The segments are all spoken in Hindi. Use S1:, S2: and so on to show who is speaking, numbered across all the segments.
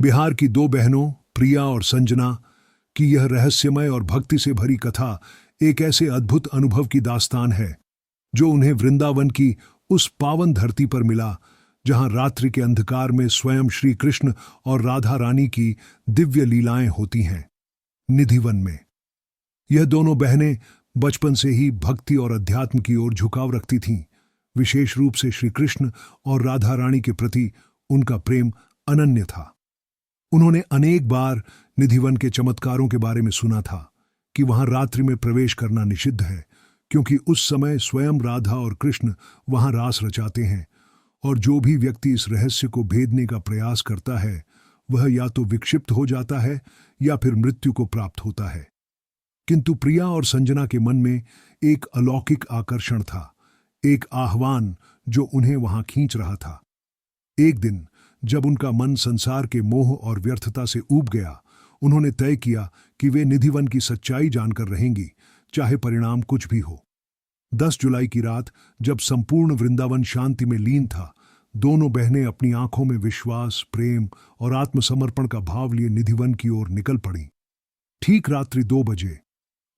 S1: बिहार की दो बहनों प्रिया और संजना की यह रहस्यमय और भक्ति से भरी कथा एक ऐसे अद्भुत अनुभव की दास्तान है जो उन्हें वृंदावन की उस पावन धरती पर मिला जहां रात्रि के अंधकार में स्वयं श्री कृष्ण और राधा रानी की दिव्य लीलाएं होती हैं। निधिवन में यह दोनों बहनें बचपन से ही भक्ति और अध्यात्म की ओर झुकाव रखती थीं। विशेष रूप से श्री कृष्ण और राधा रानी के प्रति उनका प्रेम अनन्य था। उन्होंने अनेक बार निधिवन के चमत्कारों के बारे में सुना था कि वहां रात्रि में प्रवेश करना निषिद्ध है, क्योंकि उस समय स्वयं राधा और कृष्ण वहां रास रचाते हैं और जो भी व्यक्ति इस रहस्य को भेदने का प्रयास करता है वह या तो विक्षिप्त हो जाता है या फिर मृत्यु को प्राप्त होता है। किंतु प्रिया और संजना के मन में एक अलौकिक आकर्षण था, एक आह्वान जो उन्हें वहां खींच रहा था। एक दिन जब उनका मन संसार के मोह और व्यर्थता से ऊब गया, उन्होंने तय किया कि वे निधिवन की सच्चाई जानकर रहेंगी, चाहे परिणाम कुछ भी हो। 10 जुलाई की रात जब संपूर्ण वृंदावन शांति में लीन था, दोनों बहनें अपनी आंखों में विश्वास, प्रेम और आत्मसमर्पण का भाव लिए निधिवन की ओर निकल पड़ी। ठीक रात्रि 2 बजे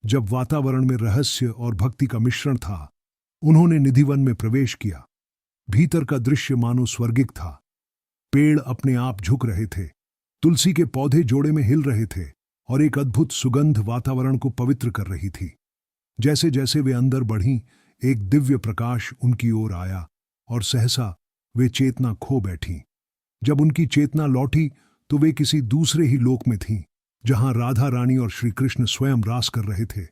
S1: जब वातावरण में रहस्य और भक्ति का मिश्रण था, उन्होंने निधिवन में प्रवेश किया। भीतर का दृश्य मानो स्वर्गिक था। पेड़ अपने आप झुक रहे थे, तुलसी के पौधे जोड़े में हिल रहे थे और एक अद्भुत सुगंध वातावरण को पवित्र कर रही थी। जैसे जैसे वे अंदर बढ़ीं, एक दिव्य प्रकाश उनकी ओर आया और सहसा वे चेतना खो बैठीं। जब उनकी चेतना लौटी तो वे किसी दूसरे ही लोक में थीं, जहां राधा रानी और श्री कृष्ण स्वयं रास कर रहे थे।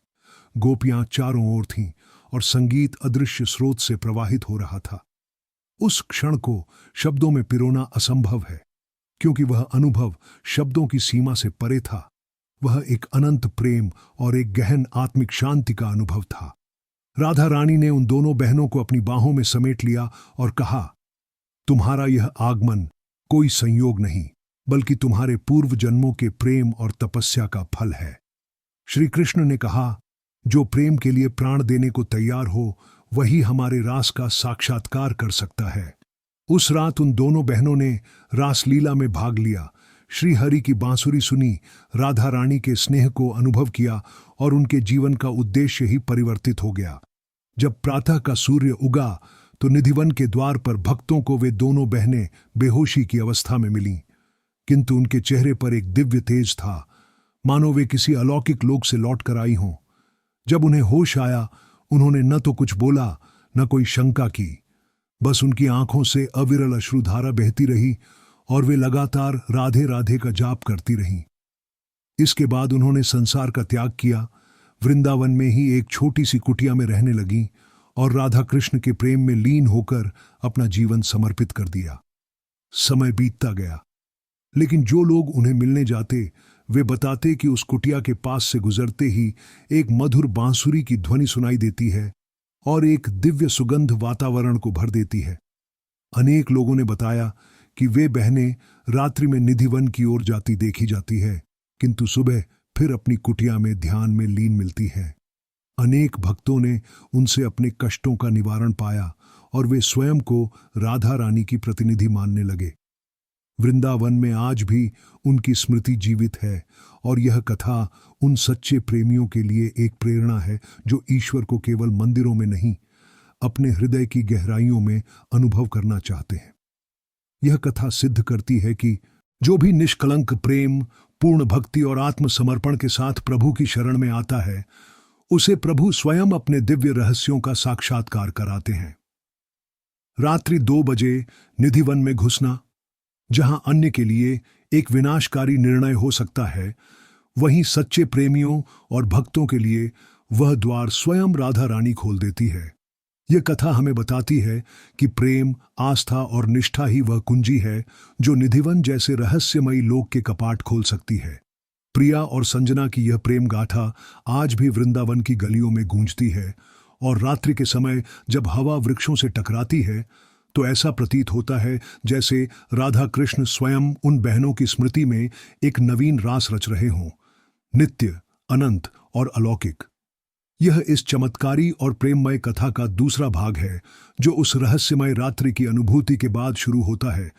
S1: गोपियां चारों ओर थीं और संगीत अदृश्य स्रोत से प्रवाहित हो रहा था। उस क्षण को शब्दों में पिरोना असंभव है, क्योंकि वह अनुभव शब्दों की सीमा से परे था। वह एक अनंत प्रेम और एक गहन आत्मिक शांति का अनुभव था। राधा रानी ने उन दोनों बहनों को अपनी बाहों में समेट लिया और कहा, तुम्हारा यह आगमन कोई संयोग नहीं, बल्कि तुम्हारे पूर्व जन्मों के प्रेम और तपस्या का फल है। श्री कृष्ण ने कहा, जो प्रेम के लिए प्राण देने को तैयार हो वही हमारे रास का साक्षात्कार कर सकता है। उस रात उन दोनों बहनों ने रासलीला में भाग लिया, श्री हरि की बांसुरी सुनी, राधा रानी के स्नेह को अनुभव किया और उनके जीवन का उद्देश्य ही परिवर्तित हो गया। जब प्रातः का सूर्य उगा तो निधिवन के द्वार पर भक्तों को वे दोनों बहनें बेहोशी की अवस्था में मिलीं, किंतु उनके चेहरे पर एक दिव्य तेज था, मानो वे किसी अलौकिक लोक से लौट कर आई हों। जब उन्हें होश आया, उन्होंने न तो कुछ बोला न कोई शंका की, बस उनकी आंखों से अविरल अश्रुधारा बहती रही और वे लगातार राधे राधे का जाप करती रहीं। इसके बाद उन्होंने संसार का त्याग किया, वृंदावन में ही एक छोटी सी कुटिया में रहने लगीं और राधा कृष्ण के प्रेम में लीन होकर अपना जीवन समर्पित कर दिया। समय बीतता गया, लेकिन जो लोग उन्हें मिलने जाते वे बताते कि उस कुटिया के पास से गुजरते ही एक मधुर बांसुरी की ध्वनि सुनाई देती है और एक दिव्य सुगंध वातावरण को भर देती है। अनेक लोगों ने बताया कि वे बहनें रात्रि में निधिवन की ओर जाती देखी जाती है, किंतु सुबह फिर अपनी कुटिया में ध्यान में लीन मिलती हैं। अनेक भक्तों ने उनसे अपने कष्टों का निवारण पाया और वे स्वयं को राधा रानी की प्रतिनिधि मानने लगे। वृंदावन में आज भी उनकी स्मृति जीवित है और यह कथा उन सच्चे प्रेमियों के लिए एक प्रेरणा है जो ईश्वर को केवल मंदिरों में नहीं, अपने हृदय की गहराइयों में अनुभव करना चाहते हैं। यह कथा सिद्ध करती है कि जो भी निष्कलंक प्रेम, पूर्ण भक्ति और आत्मसमर्पण के साथ प्रभु की शरण में आता है, उसे प्रभु स्वयं अपने दिव्य रहस्यों का साक्षात्कार कराते हैं। रात्रि 2 बजे निधिवन में घुसना, जहां अन्य के लिए एक विनाशकारी निर्णय हो सकता है, वहीं सच्चे प्रेमियों और भक्तों के लिए वह द्वार स्वयं राधा रानी खोल देती है। यह कथा हमें बताती है कि प्रेम, आस्था और निष्ठा ही वह कुंजी है जो निधिवन जैसे रहस्यमयी लोक के कपाट खोल सकती है। प्रिया और संजना की यह प्रेम गाथा आज भी वृंदावन की गलियों में गूंजती है और रात्रि के समय जब हवा वृक्षों से टकराती है तो ऐसा प्रतीत होता है जैसे राधा कृष्ण स्वयं उन बहनों की स्मृति में एक नवीन रास रच रहे हों, नित्य, अनंत और अलौकिक। यह इस चमत्कारी और प्रेममय कथा का दूसरा भाग है जो उस रहस्यमय रात्रि की अनुभूति के बाद शुरू होता है,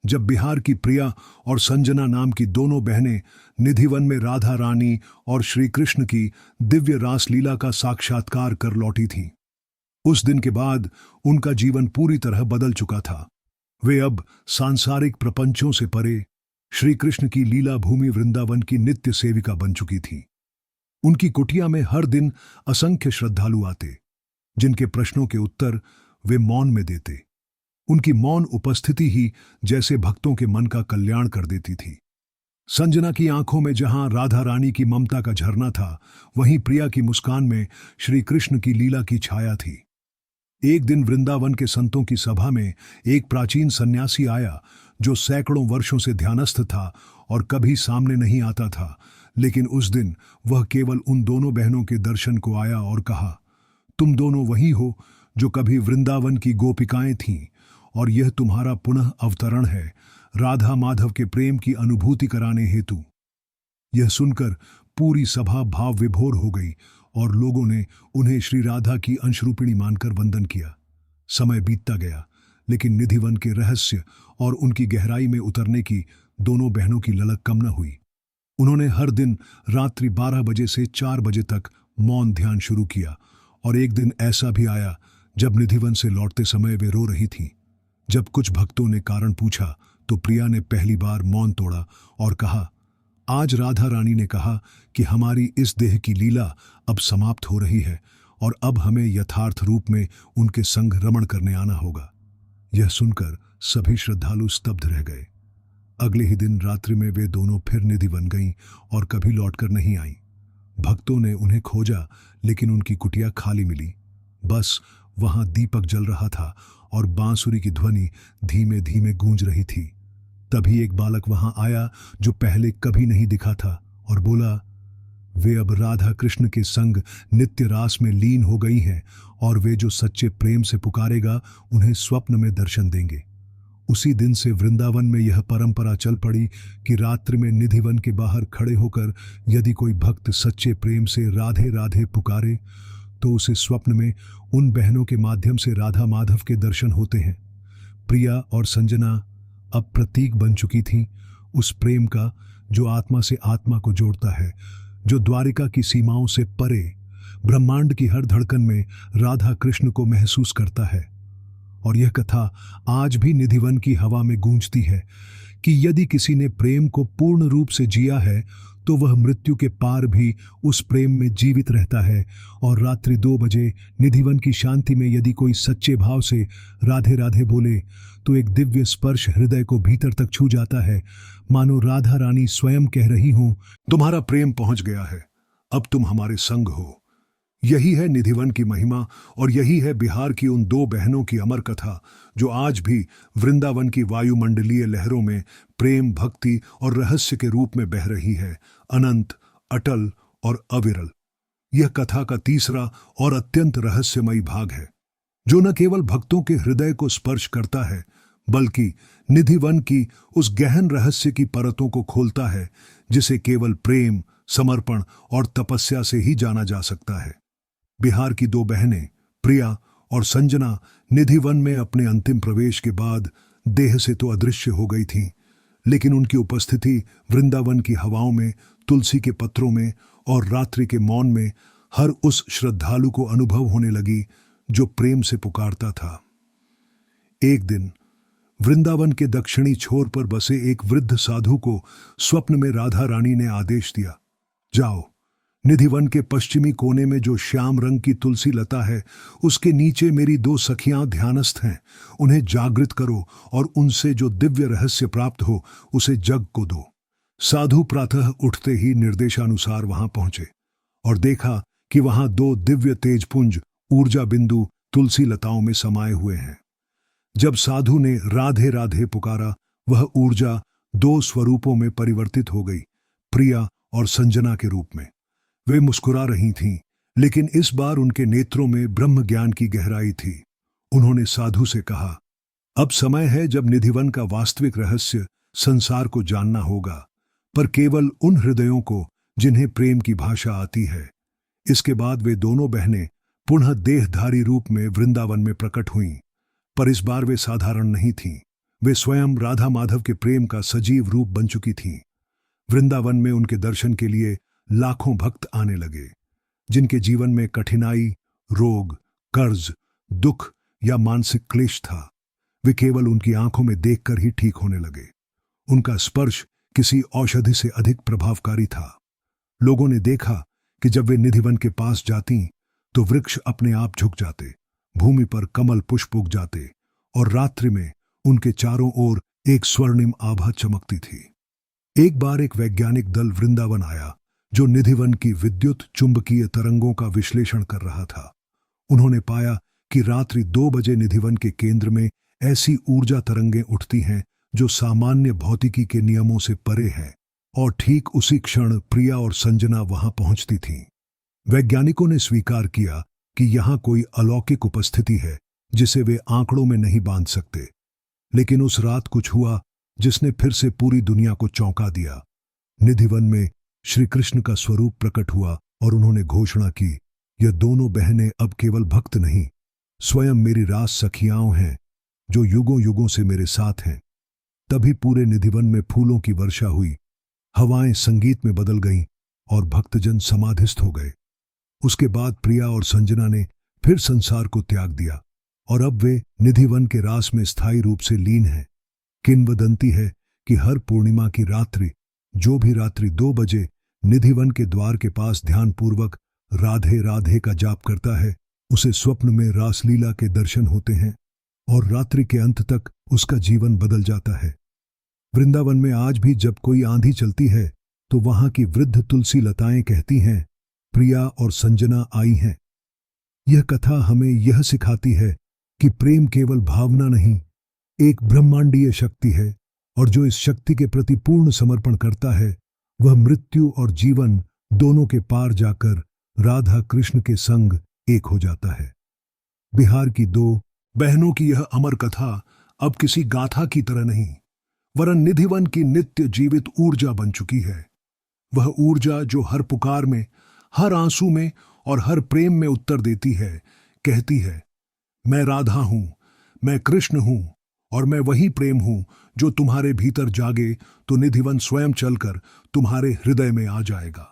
S1: जब बिहार की प्रिया और संजना नाम की दोनों बहनें निधिवन में राधा रानी और श्री कृष्ण की दिव्य रासलीला का साक्षात्कार कर लौटी थीं। उस दिन के बाद उनका जीवन पूरी तरह बदल चुका था। वे अब सांसारिक प्रपंचों से परे श्री कृष्ण की लीला भूमि वृंदावन की नित्य सेविका बन चुकी थीं। उनकी कुटिया में हर दिन असंख्य श्रद्धालु आते, जिनके प्रश्नों के उत्तर वे मौन में देते। उनकी मौन उपस्थिति ही जैसे भक्तों के मन का कल्याण कर देती थी। संजना की आंखों में जहां राधा रानी की ममता का झरना था, वहीं प्रिया की मुस्कान में श्री कृष्ण की लीला की छाया थी। एक दिन वृंदावन के संतों की सभा में एक प्राचीन सन्यासी आया, जो सैकड़ों वर्षों से ध्यानस्थ था और कभी सामने नहीं आता था। लेकिन उस दिन वह केवल उन दोनों बहनों के दर्शन को आया और कहा, तुम दोनों वही हो जो कभी वृंदावन की गोपिकाएं थीं, और यह तुम्हारा पुनः अवतरण है राधा माधव के प्रेम की अनुभूति कराने हेतु। यह सुनकर पूरी सभा भाव विभोर हो गई और लोगों ने उन्हें श्री राधा की अंशरूपिणी मानकर वंदन किया। समय बीतता गया, लेकिन निधिवन के रहस्य और उनकी गहराई में उतरने की दोनों बहनों की ललक कम न हुई। उन्होंने हर दिन रात्रि 12 बजे से 4 बजे तक मौन ध्यान शुरू किया, और एक दिन ऐसा भी आया जब निधिवन से लौटते समय वे रो रही थीं। जब कुछ भक्तों ने कारण पूछा तो प्रिया ने पहली बार मौन तोड़ा और कहा, आज राधा रानी ने कहा कि हमारी इस देह की लीला अब समाप्त हो रही है और अब हमें यथार्थ रूप में उनके संग रमण करने आना होगा। यह सुनकर सभी श्रद्धालु स्तब्ध रह गए। अगले ही दिन रात्रि में वे दोनों फिर निधिवन गईं और कभी लौटकर नहीं आईं। भक्तों ने उन्हें खोजा, लेकिन उनकी कुटिया खाली मिली। बस वहां दीपक जल रहा था और बांसुरी की ध्वनि धीमे धीमे गूंज रही थी। तभी एक बालक वहां आया जो पहले कभी नहीं दिखा था और बोला, वे अब राधा कृष्ण के संग नित्य रास में लीन हो गई हैं और वे जो सच्चे प्रेम से पुकारेगा उन्हें स्वप्न में दर्शन देंगे। उसी दिन से वृंदावन में यह परंपरा चल पड़ी कि रात्रि में निधिवन के बाहर खड़े होकर यदि कोई भक्त सच्चे प्रेम से राधे राधे पुकारे तो उसे स्वप्न में उन बहनों के माध्यम से राधा माधव के दर्शन होते हैं। प्रिया और संजना अब प्रतीक बन चुकी थीं उस प्रेम का जो आत्मा से आत्मा को जोड़ता है, जो द्वारिका की सीमाओं से परे ब्रह्मांड की हर धड़कन में राधा कृष्ण को महसूस करता है। और यह कथा आज भी निधिवन की हवा में गूंजती है कि यदि किसी ने प्रेम को पूर्ण रूप से जिया है तो वह मृत्यु के पार भी उस प्रेम में जीवित रहता है। और रात्रि 2 बजे निधिवन की शांति में यदि कोई सच्चे भाव से राधे राधे बोले तो एक दिव्य स्पर्श हृदय को भीतर तक छू जाता है, मानो राधा रानी स्वयं कह रही हो, तुम्हारा प्रेम पहुंच गया है, अब तुम हमारे संग हो। यही है निधिवन की महिमा और यही है बिहार की उन 2 बहनों की अमर कथा जो आज भी वृंदावन की वायुमंडलीय लहरों में प्रेम, भक्ति और रहस्य के रूप में बह रही है, अनंत, अटल और अविरल। यह कथा का तीसरा और अत्यंत रहस्यमयी भाग है, जो न केवल भक्तों के हृदय को स्पर्श करता है बल्कि निधिवन की उस गहन रहस्य की परतों को खोलता है जिसे केवल प्रेम, समर्पण और तपस्या से ही जाना जा सकता है। बिहार की 2 बहनें प्रिया और संजना निधिवन में अपने अंतिम प्रवेश के बाद देह से तो अदृश्य हो गई थीं, लेकिन उनकी उपस्थिति वृंदावन की हवाओं में, तुलसी के पत्रों में और रात्रि के मौन में हर उस श्रद्धालु को अनुभव होने लगी जो प्रेम से पुकारता था। एक दिन वृंदावन के दक्षिणी छोर पर बसे एक वृद्ध साधु को स्वप्न में राधा रानी ने आदेश दिया, जाओ, निधिवन के पश्चिमी कोने में जो श्याम रंग की तुलसी लता है उसके नीचे मेरी 2 सखियां ध्यानस्थ हैं, उन्हें जागृत करो और उनसे जो दिव्य रहस्य प्राप्त हो उसे जग को दो। साधु प्रातः उठते ही निर्देशानुसार वहां पहुंचे और देखा कि वहां 2 दिव्य तेजपुंज ऊर्जा बिंदु तुलसी लताओं में समाये हुए हैं। जब साधु ने राधे राधे पुकारा, वह ऊर्जा 2 स्वरूपों में परिवर्तित हो गई, प्रिया और संजना के रूप में। वे मुस्कुरा रही थीं, लेकिन इस बार उनके नेत्रों में ब्रह्म ज्ञान की गहराई थी। उन्होंने साधु से कहा, अब समय है जब निधिवन का वास्तविक रहस्य संसार को जानना होगा, पर केवल उन हृदयों को जिन्हें प्रेम की भाषा आती है। इसके बाद वे दोनों बहनें पुनः देहधारी रूप में वृंदावन में प्रकट हुईं, पर इस बार वे साधारण नहीं थीं। वे स्वयं राधा माधव के प्रेम का सजीव रूप बन चुकी थीं। वृंदावन में उनके दर्शन के लिए लाखों भक्त आने लगे, जिनके जीवन में कठिनाई, रोग, कर्ज, दुख या मानसिक क्लेश था। वे केवल उनकी आंखों में देखकर ही ठीक होने लगे। उनका स्पर्श किसी औषधि से अधिक प्रभावकारी था। लोगों ने देखा कि जब वे निधिवन के पास जातीं, तो वृक्ष अपने आप झुक जाते, भूमि पर कमल पुष्प उग जाते और रात्रि में उनके चारों ओर एक स्वर्णिम आभा चमकती थी। एक बार एक वैज्ञानिक दल वृंदावन आया, जो निधिवन की विद्युत चुंबकीय तरंगों का विश्लेषण कर रहा था। उन्होंने पाया कि रात्रि 2 बजे निधिवन के केंद्र में ऐसी ऊर्जा तरंगें उठती हैं जो सामान्य भौतिकी के नियमों से परे हैं, और ठीक उसी क्षण प्रिया और संजना वहां पहुंचती थीं। वैज्ञानिकों ने स्वीकार किया कि यहां कोई अलौकिक उपस्थिति है जिसे वे आंकड़ों में नहीं बांध सकते। लेकिन उस रात कुछ हुआ जिसने फिर से पूरी दुनिया को चौंका दिया। निधिवन में श्री कृष्ण का स्वरूप प्रकट हुआ और उन्होंने घोषणा की, यह दोनों बहनें अब केवल भक्त नहीं, स्वयं मेरी रास सखियाओं हैं, जो युगों युगों से मेरे साथ हैं। तभी पूरे निधिवन में फूलों की वर्षा हुई, हवाएं संगीत में बदल गईं और भक्तजन समाधिस्थ हो गए। उसके बाद प्रिया और संजना ने फिर संसार को त्याग दिया और अब वे निधिवन के रास में स्थायी रूप से लीन हैं। किंवदंती है कि हर पूर्णिमा की रात्रि जो भी रात्रि 2 बजे निधिवन के द्वार के पास ध्यानपूर्वक राधे राधे का जाप करता है, उसे स्वप्न में रासलीला के दर्शन होते हैं और रात्रि के अंत तक उसका जीवन बदल जाता है। वृंदावन में आज भी जब कोई आंधी चलती है तो वहां की वृद्ध तुलसी लताएं कहती हैं, प्रिया और संजना आई हैं। यह कथा हमें यह सिखाती है कि प्रेम केवल भावना नहीं, एक ब्रह्मांडीय शक्ति है, और जो इस शक्ति के प्रति पूर्ण समर्पण करता है वह मृत्यु और जीवन दोनों के पार जाकर राधा कृष्ण के संग एक हो जाता है। बिहार की 2 बहनों की यह अमर कथा अब किसी गाथा की तरह नहीं, वरन निधिवन की नित्य जीवित ऊर्जा बन चुकी है। वह ऊर्जा जो हर पुकार में, हर आंसू में और हर प्रेम में उत्तर देती है, कहती है, मैं राधा हूं, मैं कृष्ण हूं और मैं वही प्रेम हूं जो तुम्हारे भीतर जागे तो निधिवन स्वयं चलकर तुम्हारे हृदय में आ जाएगा।